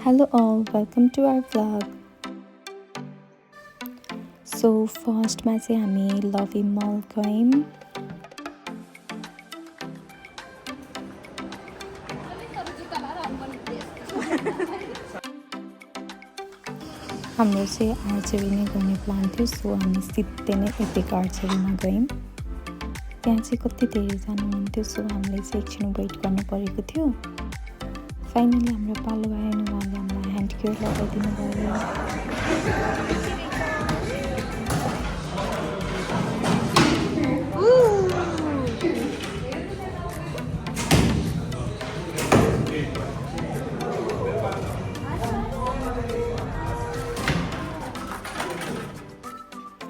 Hello all, welcome to our vlog. So first मा चाहिँ हामी लभी मल गयौँ. हाम्रो चाहिँ आर्चरी नै गर्ने प्लान थियो, सो हामी सिधै नै एपिक आर्चरीमा गयौँ. त्यहाँ चाहिँ कति धेरैजना हुनुहुन्थ्यो, सो हामीले चाहिँ एकछिन वेट गर्नु परेको थियो. फाइनली हाम्रो पालो आयो अनि उहाँले हामीलाई ह्यान्ड केयर लगाइदिनु भयो.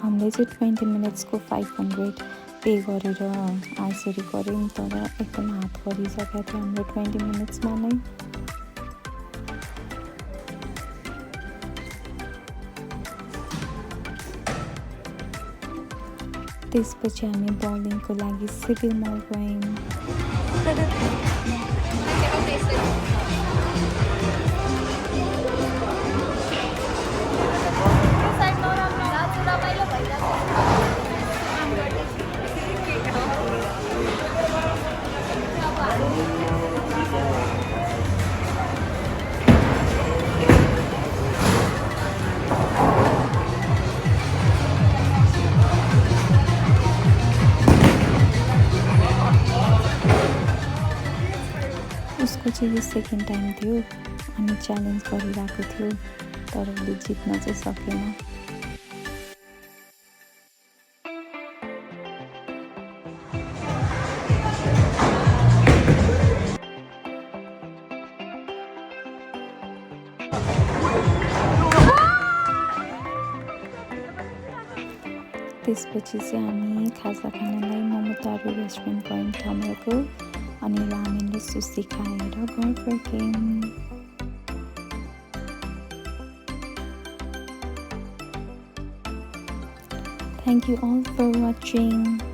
हामीले चाहिँ 20 मिनट्सको 500 पे गरेर आर्चरी गऱ्यौँ, तर एकदम हात गरिसकेको थियो हाम्रो 20 मिनट्समा नै. त्यसपछि हामी बलिङको लागि सिभिल मल गयौँ. उसको चाहिँ यो सेकेन्ड टाइम थियो अनि च्यालेन्ज गरिरहेको थियो, तर उसले जित्न चाहिँ सकेन. त्यसपछि चाहिँ हामी खाजा खानलाई ममतारू रेस्टुरेन्ट गयौँ ठमेलको, अनि रामेन र सुसी खाएर घर फर्क्यौँ. Thank you all for watching.